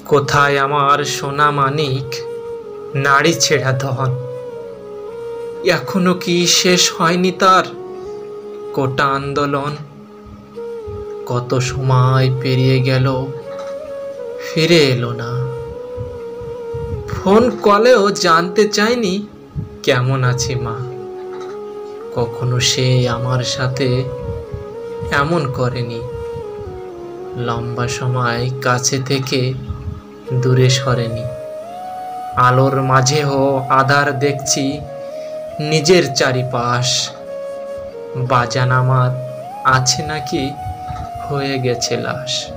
কোথায় আমার সোনা মানিক, নাড়ি ছেঁড়া ধন? এখনো কি শেষ হয়নি তার কোটা আন্দোলন? কত সময় পেরিয়ে গেল, ফিরে এলো না। ফোন কলেও জানতে চাইনি কেমন আছি মা। কখনো সে আমার সাথে এমন করেনি। লম্বা সময় কাছে থেকে দূরে সরেনি। আলোর মাঝেও আধার দেখছি নিজের চারিপাশ। বাজান আমার আছে নাকি হয়ে গেছে লাশ।